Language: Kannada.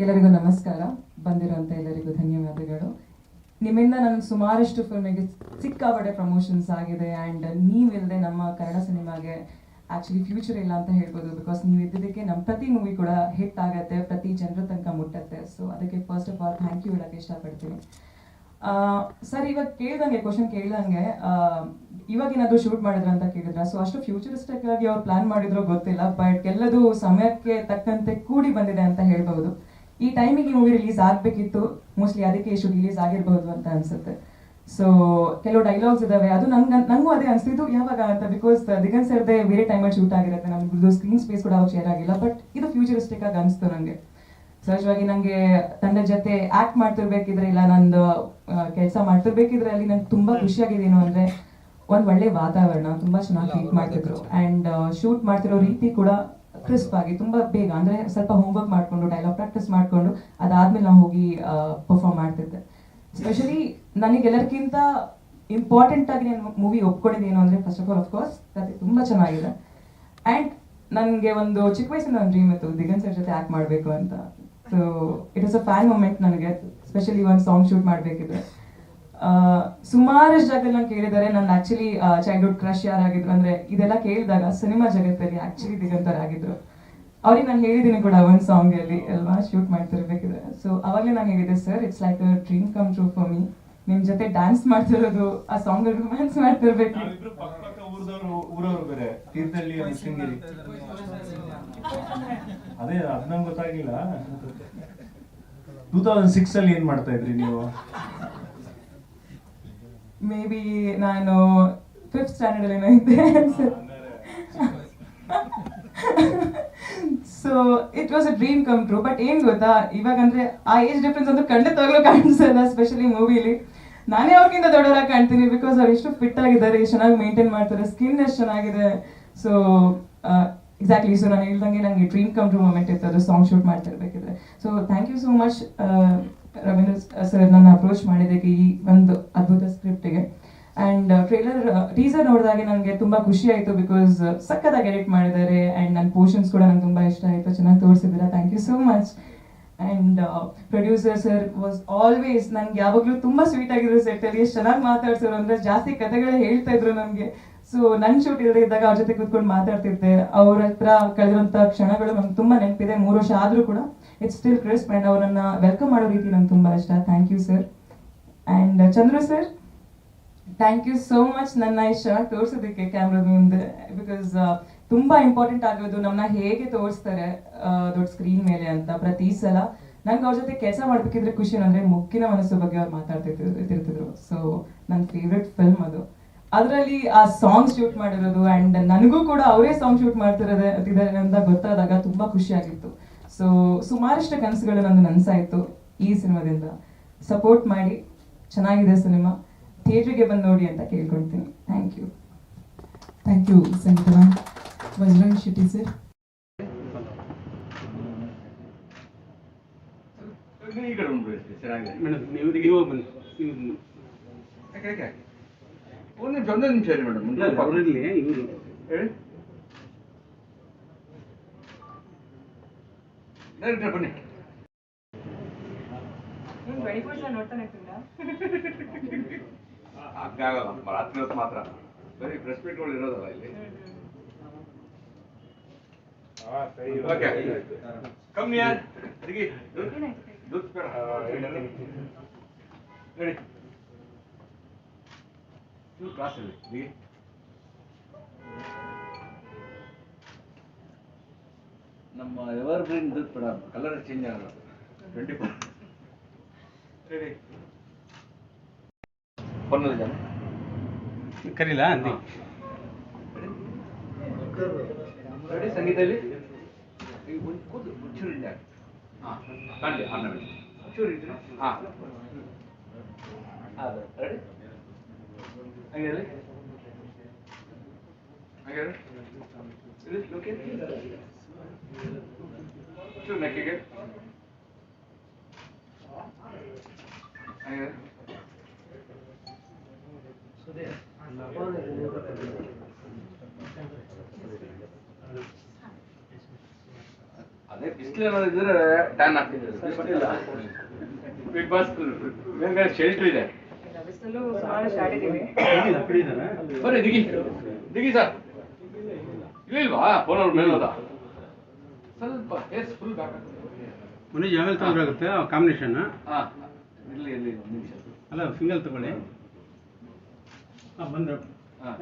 ಎಲ್ಲರಿಗೂ ನಮಸ್ಕಾರ. ಬಂದಿರುವಂಥ ಎಲ್ಲರಿಗೂ ಧನ್ಯವಾದಗಳು. ನಿಮ್ಮಿಂದ ನನಗೆ ಸುಮಾರಷ್ಟು ಫಿಲ್ಮಿಗೆ ಸಿಕ್ಕಾಪಟ್ಟೆ ಪ್ರಮೋಷನ್ಸ್ ಆಗಿದೆ. ಆ್ಯಂಡ್ ನೀವಿಲ್ಲದೆ ನಮ್ಮ ಕನ್ನಡ ಸಿನಿಮಾಗೆ ಆ್ಯಕ್ಚುಲಿ ಫ್ಯೂಚರ್ ಇಲ್ಲ ಅಂತ ಹೇಳ್ಬೋದು. ಬಿಕಾಸ್ ನೀವು ಇದ್ದಿದ್ದಕ್ಕೆ ನಮ್ಮ ಪ್ರತಿ ಮೂವಿ ಕೂಡ ಹಿಟ್ ಆಗುತ್ತೆ, ಪ್ರತಿ ಜನರ ತನಕ ಮುಟ್ಟತ್ತೆ. ಸೊ ಅದಕ್ಕೆ first of all thank you ಹೇಳೋಕ್ಕೆ ಇಷ್ಟಪಡ್ತೀನಿ. ಸರ್, ಇವಾಗ ಕೇಳ್ದಂಗೆ ಕ್ವಶನ್ ಕೇಳ್ದಂಗೆ ಇವಾಗ ಏನಾದರೂ ಶೂಟ್ ಮಾಡಿದ್ರ ಅಂತ ಕೇಳಿದ್ರ. ಸೊ ಅಷ್ಟು ಫ್ಯೂಚರಿಸ್ಟಿಕ್ ಆಗಿ ಅವ್ರು ಪ್ಲಾನ್ ಮಾಡಿದ್ರೋ ಗೊತ್ತಿಲ್ಲ, ಬಟ್ ಎಲ್ಲದೂ ಸಮಯಕ್ಕೆ ತಕ್ಕಂತೆ ಕೂಡಿ ಬಂದಿದೆ ಅಂತ ಹೇಳ್ಬೋದು. ಈ ಟೈಮಿಗೆ ಮೂವಿ ರಿಲೀಸ್ ಆಗಬೇಕಿತ್ತು, ಮೋಸ್ಟ್ಲಿ ಅದಕ್ಕೆ ಇಷ್ಟು ರಿಲೀಸ್ ಆಗಿರ್ಬೋದು ಅಂತ ಅನ್ಸುತ್ತೆ. ಸೊ ಕೆಲವು ಡೈಲಾಗ್ಸ್ ಇದಾವೆ, ಅದು ನಂಗೂ ಅದೇ ಅನಿಸ್ತಿದ್ದು ಯಾವಾಗ ಅಂತ. ಬಿಕಾಸ್ ದಿಗಂತ್ ಸರ್ದೆ ಬೇರೆ ಟೈಮಲ್ಲಿ ಶೂಟ್ ಆಗಿರುತ್ತೆ, ನಮ್ದು ಸ್ಕ್ರೀನ್ ಸ್ಪೇಸ್ ಕೂಡ ಅವಾಗ ಶೇರ್ ಆಗಿಲ್ಲ. ಬಟ್ ಇದು ಫ್ಯೂಚರಿಸ್ಟಿಕ್ ಆಗಿ ಅನಿಸ್ತು ನನಗೆ. ಸಹಜವಾಗಿ ನನಗೆ ತಂಡ ಜೊತೆ ಆಕ್ಟ್ ಮಾಡ್ತಿರ್ಬೇಕಿದ್ರೆ, ಇಲ್ಲ ನಂದು ಕೆಲಸ ಮಾಡ್ತಿರ್ಬೇಕಿದ್ರೆ ಅಲ್ಲಿ ನಂಗೆ ತುಂಬಾ ಖುಷಿಯಾಗಿದ್ದೇನು ಅಂದ್ರೆ ಒಂದ್ ಒಳ್ಳೆ ವಾತಾವರಣ, ತುಂಬಾ ಚೆನ್ನಾಗಿ ಟ್ರೀಟ್ ಮಾಡ್ತಿದ್ರು. ಅಂಡ್ ಶೂಟ್ ಮಾಡ್ತಿರೋ ರೀತಿ ಕೂಡ ಕ್ರಿಸ್ಪ್ ಆಗಿ ತುಂಬಾ ಬೇಗ, ಅಂದ್ರೆ ಸ್ವಲ್ಪ ಹೋಮ್ವರ್ಕ್ ಮಾಡ್ಕೊಂಡು ಡೈಲಾಗ್ ಪ್ರಾಕ್ಟೀಸ್ ಮಾಡ್ಕೊಂಡು ಅದಾದ್ಮೇಲೆ ನಾವು ಹೋಗಿ ಪರ್ಫಾರ್ಮ್ ಮಾಡ್ತಿದ್ದೆ. ಸ್ಪೆಷಲಿ ನನಗೆಲ್ಲರಿಗಿಂತ ಇಂಪಾರ್ಟೆಂಟ್ ಆಗಿ ನಾನು ಮೂವಿ ಒಪ್ಕೊಂಡಿದ್ದೇನು ಅಂದ್ರೆ, ಫಸ್ಟ್ ಆಫ್ ಆಲ್ ಅಫ್ಕೋರ್ಸ್ ಕತೆ ತುಂಬಾ ಚೆನ್ನಾಗಿದೆ. ಅಂಡ್ ನನಗೆ ಒಂದು ಚಿಕ್ಕ ವಯಸ್ಸಿನ ಒಂದು ಡ್ರೀಮ್ ಇತ್ತು, ದಿಗಂತ್ ಸರ್ ಜೊತೆ ಆಕ್ಟ್ ಮಾಡಬೇಕು ಅಂತ. So it was a fan moment ನನಗೆ, ಸ್ಪೆಷಲಿ ಒಂದು ಸಾಂಗ್ ಶೂಟ್ ಮಾಡಬೇಕಿದ್ರೆ. ಸುಮಾರಷ್ಟು ಜಾಗದಲ್ಲಿ ನಾನು ಕೇಳಿದ್ದಾರೆ ನನ್ನ ಆಕ್ಚುಲಿ ಚೈಲ್ಡ್ಹುಡ್ ಕ್ರಶ್ ಯಾರಾಗಿದ್ರು ಅಂದ್ರೆ, ಇದೆಲ್ಲ ಕೇಳಿದಾಗ ಸಿನಿಮಾ ಜಗತ್ತಲ್ಲಿ ಆಕ್ಚುಲಿ ದಿಗಂತರ್ ಆಗಿದ್ರು. ಅವ್ರಿಗೆ ನಾನು ಹೇಳಿದ್ದೀನಿ ಕೂಡ ಒಂದು ಸಾಂಗ್ ಅಲ್ಲಿ ಅಲ್ವಾ ಶೂಟ್ ಮಾಡ್ತಿರ್ಬೇಕಿದ್ರೆ. ಸೊ ಅವಾಗಲೇ ನಾನು ಹೇಳಿದ್ದೆ, sir it's like a dream come true for me, ನಿಮ್ ಜೊತೆ ಡ್ಯಾನ್ಸ್ ಮಾಡ್ತಿರೋದು, ಆ ಸಾಂಗ್ ಅಲ್ಲಿ ರೊಮ್ಯಾನ್ಸ್ ಮಾಡ್ತಿರ್ಬೇಕು. ಅದೇ ಅದ್ ನಂಗೆ ಗೊತ್ತಾಗಿಲ್ಲ. 2006 ಅಲ್ಲಿ ಏನ್ ಮಾಡ್ತಾ ಇದ್ರಿ ನೀವು? ಮೇ ಬಿ ನಾನು 5th ಸ್ಟ್ಯಾಂಡರ್ಡ್ ಏನೋ ಇದ್ದೆ. So it was a dream come true. But ಏನ್ ಗೊತ್ತಾ, ಇವಾಗಂದ್ರೆ ಆ ಏಜ್ ಡಿಫ್ರೆನ್ಸ್ ಅಂತೂ ಖಂಡಿತವಾಗ್ಲೂ ಕಾಣಿಸಲ್ಲ. ಸ್ಪೆಷಲಿ ಮೂವಿಲಿ ನಾನೇ ಅವ್ರಿಗಿಂತ ದೊಡ್ಡವರಾಗಿ ಕಾಣ್ತೀನಿ. ಬಿಕಾಸ್ ಅವ್ರು ಎಷ್ಟು ಫಿಟ್ ಆಗಿದ್ದಾರೆ, ಎಷ್ಟು ಚೆನ್ನಾಗಿ ಮೇಂಟೈನ್ ಮಾಡ್ತಾರೆ, ಸ್ಕಿನ್ ಎಷ್ಟು ಚೆನ್ನಾಗಿದೆ. ಸೊ ಎಕ್ಸಾಕ್ಟ್ಲಿ, ಸೊ ನಾನು ಹೇಳ್ದಂಗೆ ನನಗೆ ಡ್ರೀಮ್ ಕಮ್ ಟ್ರೂ ಮೂಮೆಂಟ್ ಇತ್ತು ಅದು ಸಾಂಗ್ ಶೂಟ್ ಮಾಡ್ತಿರ್ಬೇಕಿದ್ರೆ. So thank you so much Ravindra sir ನನ್ನ ಅಪ್ರೋಚ್ ಮಾಡಿದ್ದಕ್ಕೆ ಈ ಒಂದು ಅದ್ಭುತ ಸ್ಕ್ರಿಪ್ಟಿಗೆ. ಆ್ಯಂಡ್ ಟೀಸರ್ ನೋಡಿದಾಗೆ ನನಗೆ ತುಂಬ ಖುಷಿ ಆಯಿತು. ಬಿಕಾಸ್ ಸಕ್ಕತ್ತಾಗಿ ಎಡಿಟ್ ಮಾಡಿದ್ದಾರೆ. ಆ್ಯಂಡ್ ನನ್ನ ಪೋರ್ಷನ್ಸ್ ಕೂಡ ನಂಗೆ ತುಂಬ ಇಷ್ಟ ಆಯಿತು, ಚೆನ್ನಾಗಿ ತೋರಿಸಿದ್ದೀರಾ. Thank you so much. And producer sir was always ನನಗೆ ಯಾವಾಗಲೂ ತುಂಬ ಸ್ವೀಟ್ ಆಗಿದ್ರು ಸೆಟ್ಟಲ್ಲಿ. ಎಷ್ಟು ಚೆನ್ನಾಗಿ ಮಾತಾಡ್ಸೋರು ಅಂದರೆ, ಜಾಸ್ತಿ ಕಥೆಗಳೇ ಹೇಳ್ತಾ ಇದ್ರು ನಮಗೆ. ಸೊ ನನ್ನ ಶೂಟ್ ಇಲ್ಲದೆ ಇದ್ದಾಗ ಅವ್ರ ಜೊತೆ ಕೂತ್ಕೊಂಡು ಮಾತಾಡ್ತಿದ್ದೆ. ಅವ್ರ ಹತ್ರ ಕಳೆದಿರುವಂಥ ಕ್ಷಣಗಳು ನಮ್ಗೆ ತುಂಬ ನೆನಪಿದೆ. 3 ವರ್ಷ ಆದರೂ ಕೂಡ ಇಟ್ಸ್ ಸ್ಟಿಲ್ ಕ್ರಿಸ್ಪ್. ಆ್ಯಂಡ್ ಅವರನ್ನು ವೆಲ್ಕಮ್ ಮಾಡೋ ರೀತಿ ನಂಗೆ ತುಂಬ ಇಷ್ಟ. Thank you sir. And Chandru sir, thank you so much ನನ್ನ ಇಷ್ಟ ತೋರಿಸೋದಕ್ಕೆ ಕ್ಯಾಮ್ರಾದ ಮುಂದೆ. ಬಿಕಾಸ್ ತುಂಬ ಇಂಪಾರ್ಟೆಂಟ್ ಆಗೋದು ನಮ್ಮನ್ನ ಹೇಗೆ ತೋರಿಸ್ತಾರೆ ದೊಡ್ಡ ಸ್ಕ್ರೀನ್ ಮೇಲೆ ಅಂತ. ಪ್ರತಿ ಸಲ ನಂಗೆ ಅವ್ರ ಜೊತೆ ಕೆಲಸ ಮಾಡ್ಬೇಕಿದ್ರೆ ಖುಷಿ ಅಂದರೆ ಮುಕ್ಕಿನ ಮನಸ್ಸು ಬಗ್ಗೆ ಅವ್ರು ಮಾತಾಡ್ತಿರ್ತಿದ್ರು. ಸೊ ನನ್ನ ಫೇವ್ರೆಟ್ ಫಿಲ್ಮ್ ಅದು. ಅದರಲ್ಲಿ ಆ ಸಾಂಗ್ ಶೂಟ್ ಮಾಡಿರೋದು, ಆ್ಯಂಡ್ ನನಗೂ ಕೂಡ ಅವರೇ ಸಾಂಗ್ ಶೂಟ್ ಮಾಡ್ತಿರೋದಿದ್ದಾರೆ ಅಂತ ಗೊತ್ತಾದಾಗ ತುಂಬ ಖುಷಿಯಾಗಿತ್ತು. ಸೊ ಸುಮಾರಷ್ಟು ಕನಸುಗಳು ನಂದು ನನಸಾಯಿತು ಈ ಸಿನಿಮಾದಿಂದ. ಸಪೋರ್ಟ್ ಮಾಡಿ, ಚೆನ್ನಾಗಿದೆ ಸಿನಿಮಾ, ಥಿಯೇಟ್ರಿಗೆ ಬಂದು ನೋಡಿ ಅಂತ ಕೇಳ್ಕೊಳ್ತೀನಿ. Thank you. Thank you Sangeetha ma'am. Bajrang Shetty sir. ಒಂದೇ ನಿಮಿಷ ಇರಿ ಮೇಡಮ್, ಅವರಲ್ಲಿ ಇವರು ಹೇಳಿ. ಡೈರೆಕ್ಟರ್ ಬನ್ನಿ. ಆಗಲ್ಲ, ರಾತ್ರಿ ಹೊತ್ತು ಮಾತ್ರ ಬರೀ ಪ್ರೆಸ್ ಮೀಟ್ಗಳು ಇರೋದಲ್ಲ ಇಲ್ಲಿ. ಓಕೆ, ಕಮ್ ನಿಯರ್ ಅಡಿಗೆ ದುಡ್ಡು ಬೇಡ ಹೇಳಿ. ನೀವು ಕ್ಲಾಸ್ ಅಲ್ಲಿ ಅಡಿಗೆ ನಮ್ಮ ಎವರ್ ಗ್ರೀನ್ ದುಡ್ಡು ಬೇಡ, ಕಲರ್ ಚೇಂಜ್ ಆಗಲ್ಲ. 24 ರೆಡಿ ಬನ್ನೋದು ಜನ ಕರೀಲ ಅಂದಿ ರೆಡಿ. ಸಂಗೀತದಲ್ಲಿ ಒಂದು ಕೂದು ಚೂರು ಇಲ್ಲ. ಹಾಂ ಕಾಣಲಿ, ಆಮೇಲೆ ಚೂರು ಇದ್ರೆ ಹಾಂ ಅದು ರೆಡಿ. ಹಾಗೆ ಹಾಗೆ ಇದು ಲೋಕೆ ಚೂರು ನೆಕ್ಕಿಗೆ ಹಾಗೆ ಅದೇ ಬಿಸಿಲು ಏನಾದ್ರು ಇದ್ರೆ ಟ್ಯಾನ್ ಆಗ್ತಿದೆ. ಬಿಗ್ ಬಾಸ್ ಮೇಲ್ಗಡೆ ಶೆಲ್ಟರ್ ಇದೆ. ಬಿಸಿಲು ಸುಮಾರು ಶಾಡಿದ್ದೀವಿ. ಬರ್ರಿ ದಿಗಿ ದಿಗಿ ಸರ್ ಇಲ್ಲಿಲ್ವಾ ಫೋನ್ ಅವ್ರ ಮೇಲೆ ಹೋದ ಸ್ವಲ್ಪ ಫೇಸ್ ಫುಲ್ ಬ್ಯಾಕ್ ಮನೀಶ್ ಆಮೇಲೆ ತಗೊಂಡ್ರಾಗುತ್ತೆ ಕಾಂಬಿನೇಷನ್. ಹಾಂ ಇರಲಿ ಇರಲಿ ಒಂದು ನಿಮಿಷ. ಅಲ್ಲ ಸಿಂಗಲ್ ತಗೊಳ್ಳಿ. ಬಂದ್ರೆ ಹಾಂ